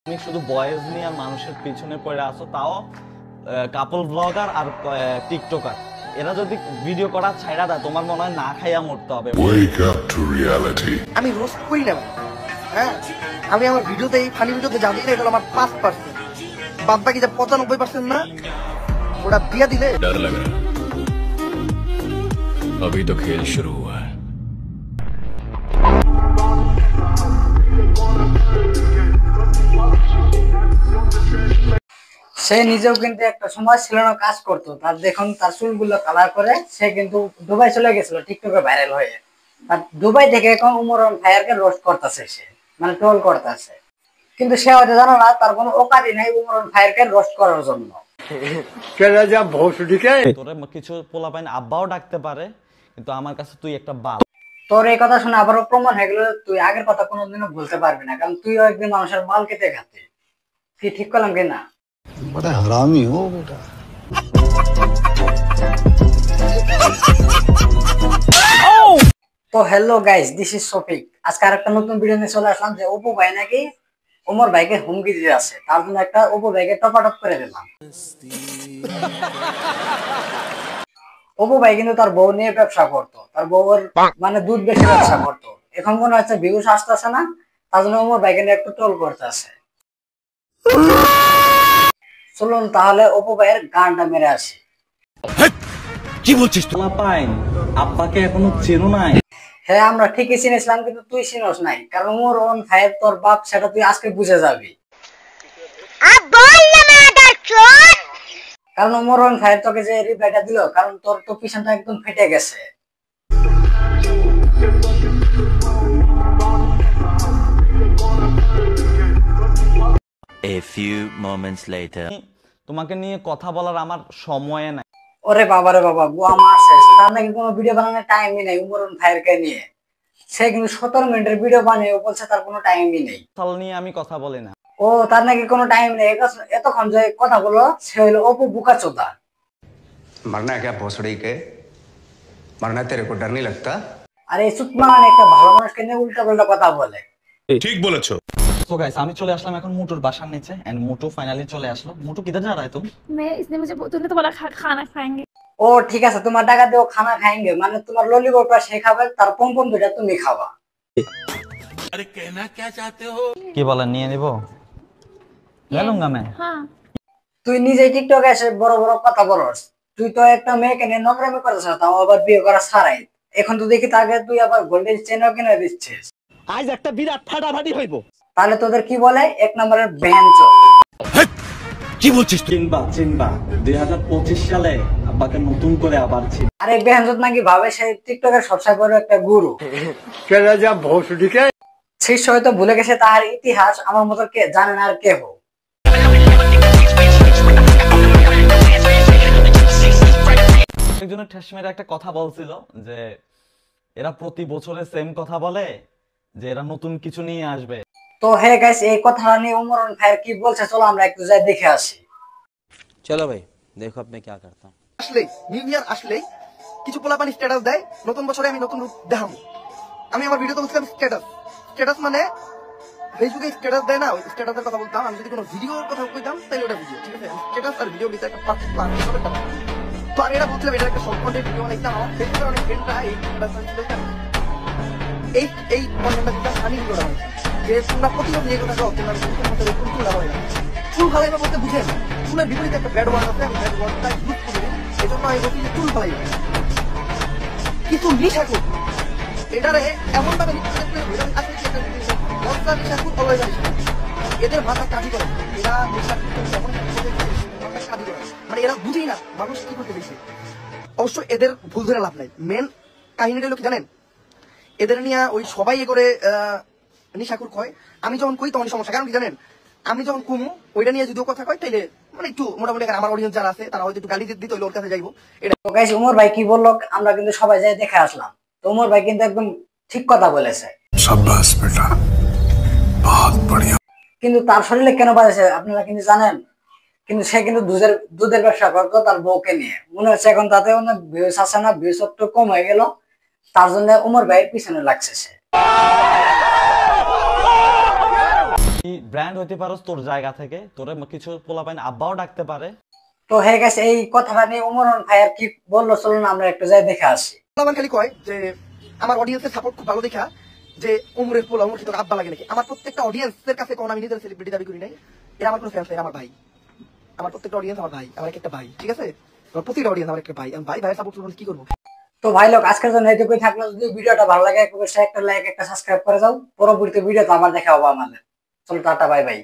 তুমি শুধু বয়েজ নিয়ে আর মানুষের পিছনে পড়ে আসো, তাও কাপল ব্লগার আর টিকটকার, এরা যদি ভিডিও করা ছাইড়া দেয় তোমার মনে হয় না খাইয়া মরতে হবে। আমি রোস্ট করি না, হ্যাঁ আমি আমার ভিডিওতে এই ফানি ভিডিওতে যা দিই এটা আমার 5%, বাদ বাকি যা 95% না ওটা দিয়া দিলে। डर लग रहा है, अभी तो खेल शुरू हुआ है। সে নিজেও কিন্তু একটা সময় ছিল না কাজ করতো, তার দেখুন তার চুলগুলো কালার করে সে কিন্তু দুবাই চলে গেছিল টিকটকে ভাইরাল হয়ে। আর দুবাই থেকে এখন উমর ভাইয়ারকে রোস্ট করতেছে, সে মানে ট্রোল করতেছে, কিন্তু সে হয়তো জানো না তার কোনো ওকাতি নেই উমর ভাইয়ারকে রোস্ট করার জন্য। তোরে কিছু পোলাপাইন আব্বাও ডাকতে পারে, কিন্তু আমার কাছে তুই একটা বাল। তোর এই কথা শুনে আবারও প্রমাণ হয়ে গেল তুই আগের কথা কোনোদিনও ভুলতে পারবি না, কারণ তুইও একদিন মানুষের মাল কেটে খাতি। কি ঠিক করলাম কিনা? बड़ा हरामी हो बेटा। তো hello guys, this is Shafiq. আজকে আরেকটা নতুন ভিডিও নিয়ে চলে আসলাম যে অপু ভাই নাকি ওমর ভাইকে হুমকি দিতে আছে, তার জন্য একটা অপু ভাইকে টপাটপ করে দিলাম। অপু ভাই কিন্তু তার বউ নিয়ে ব্যবসা করতো, তার বউর মানে দুধ বেশি ব্যবসা করতো। এখন মনে হচ্ছে ভিউজ আসতেছে না, তার জন্য ওমর ভাইকে নিয়ে একটু ট্রোল করতে আছে। চলুন তাহলে অপু ভাইয়ের গানটা মেরে আসি। কি বলছিস? পোলাপাইন আব্বাকে এখনো চেনো নাই? হ্যাঁ আমরা ঠিকই চিনেছিলাম, কিন্তু তুই চিনস নাই, কারণ ওমর ভাইয়ের তোর বাপ সেটা তুই আজকে বুঝে যাবি। কারণ ওমর ভাইয়ের তোকে যে রিপ্লাইটা দিল, কারণ তোর তো পিছনটা একদম ফেটে গেছে। A few moments later. তোমাকে নিয়ে কথা বলার আমার সময় নাই। ওরে বাবা রে বাবা, গোয়া মারছে, তার নাকি কোনো ভিডিও বানানোর টাইমই নেই উমর ভাইয়েরকে নিয়ে। সে কিন্তু 17 মিনিটের ভিডিও বানিয়ে বলছে তার কোনো টাইমই নেই। তাহলে নিয়ে আমি কথা বলি না। ও তার নাকি কোনো টাইম নেই, এতক্ষণ যে কথা বলো সে হইলো অপু বুকাচোদা। मरना है क्या भोसड़ी के? मरना तेरे को डर नहीं लगता? আর এই সুতমান একটা ভালো মানুষকে নিয়ে উল্টা পাল্টা কথা বলে। ठीक बोलेছো। तो गाइस আমি চলে আসলাম এখন মুটুর বাসার নিচে, এন্ড মুটু ফাইনালি চলে আসলো। মুটু किधर जा रहा है तुम? इसने मुझे तूने तो बोला खाना खाएंगे। ও ঠিক আছে, তোমার টাকা দিও খানা খাएंगे, মানে তোমার ললিপপটা সে খাবে, তার পমপম দুটা তুমি খাওয়া। अरे कहना क्या चाहते हो? কি বলেন, নিয়ে নিব? ले लूंगा मैं। हाँ তুই নিজে টিকটকে এসে বড় বড় কথা বলস, তুই তো একটা মেয়েকে নিয়ে নোংরামি করছিস, তাও আবার বিয়ে করা ছাড়াই। এখন তো দেখি তাকে তুই আবার গোল্ডেন চেনও কিনে দিচ্ছিস। আজ একটা বিরাট ফাটাফাটি হইব। তাহলে তোদের কি বলে, এক নম্বরের বেহেনচো। কি বলছিস? চিনবা 2025 সালে আব্বাকে নতুন করে আবার চিন। আরে বেহেনচো নাকি ভাবে সে টিকটকের সবচেয়ে বড় একটা গুরু। শিষ্য হয়তো ভুলে গেছে তাহার ইতিহাস, আমার মতো কে জানে না আর কেহ। একজনের ঠেস মেরে একটা কথা বলছিল যে এরা প্রতি বছরে সেম কথা বলে, যে এরা নতুন কিছু নিয়ে আসবে। তো হে গাইস, এই কথাটা নিয়ে উমর ভাইয়ের কি বলছে চলো আমরা একটু যাই দেখে আসি। चलो भाई देखो अब मैं क्या करता हूँ। আসলে নিউ ইয়ার আসলে কিছু পোলাপানি স্ট্যাটাস দেয়, নতুন বছরে আমি নতুন রূপ দেখাবো। আমি আমার ভিডিওতে বলছিলাম স্ট্যাটাস মানে ফেসবুকে স্ট্যাটাস দেয় না, ওই স্ট্যাটাসের কথা বলতাম। আমি যদি কোনো ভিডিওর কথা কইতাম তাহলে ওটা ভিডিও, ঠিক আছে? স্ট্যাটাস আর ভিডিও ভিতরে একটা পার্থক্য আছে। তো আমি এটা বলছিলাম, এটা একটা শর্ট কন্টেন্ট ভিডিও বানাইতাম। আমার ফেসবুকের অনেক ফ্রেন্ডরা এই কন্টেন্টটা দিতাম আমি ভিডিও বানাই যে তোমরা প্রতিদিন নিয়ে কথা কও, তোমরা নতুন বছরে কোন চুল লাগাই না। চুল ফালাইবা বলতে বুঝেন, চুলের বিপরীতে একটা ব্যাড ওয়ার্ড আছে, আমি ব্যাড ওয়ার্ডটা ইউজ করি, এজন্য আমি বলছি যে চুল ফালাইবা। কিছু নিশাকুর এটারে এমন ভাবে এদের ভাষা কাজই করে, এরা মানে এরা বুঝেই না মানুষ কি করতে দিচ্ছে। অবশ্য এদের ভুল ধরে লাভ নাই। মেন কাহিনীটা লোক জানেন, এদের নিয়ে ওই সবাই এ করে নিশাকুর কয়। আমি যখন কই তখন সমস্যা, কারণ কি জানেন, আমি যখন কুমু ওইটা নিয়ে যদিও কথা কয় তাইলে মানে একটু মোটামুটি আমার অডিয়েন্স যারা আছে তারা হয়তো একটু গালি দিতে ওর কাছে যাইবো। এটা গাইস উমর ভাই কি বললো আমরা কিন্তু সবাই যাই দেখে আসলাম। তো উমর ভাই কিন্তু একদম ঠিক কথা বলেছে। शाबाश बेटा, बहुत बढ़िया। কিন্তু তার শরীরে কেন বাজেছে আপনারা কিন্তু জানেন, কিন্তু সে কিন্তু দুধের ব্যবসা করতো তার বউকে নিয়ে। মনে হচ্ছে এখন তাতে অনেক ভিউজ আসে না, ভিউজ একটু কম হয়ে গেল, তার জন্য উমর ভাইয়ের পিছনে লাগছে সে। ব্র্যান্ড হইতে পারোস তোর জায়গা থেকে, তোরে কিছু পোলাপাইন আব্বাও ডাকতে পারে। তো হয়ে গেছে এই কথাটা নিয়ে উমরন ভাইয়ার কি বললো, চলুন আমরা একটু যাই দেখে আসি। আমার খালি কয় যে আমার অডিয়েন্সের সাপোর্ট খুব ভালো দেখা যে উমরের পোলা উমর তোর আব্বা লাগে নাকি। আমার প্রত্যেকটা অডিয়েন্সের কাছে কোন আমি নিজের সেলিব্রিটি দাবি করি নাই, এরা আমার কোনো ফ্যান্স নাই, আমার ভাই। আমার প্রত্যেকটা অডিয়েন্স আমার ভাই, আমার একটা ভাই, ঠিক আছে? আমার প্রতিটা অডিয়েন্স আমার একটা ভাই, আমি ভাইয়ের সাপোর্ট করবো কি করবো। তো ভাই লোক আজকের জন্য এইটুকুই থাকলো। যদি ভিডিওটা ভালো লাগে একটা লাইক একটা সাবস্ক্রাইব করে যাও। পরবর্তী ভিডিওতে আবার দেখা হবে আমাদের। চলো টাটা, বাই বাই।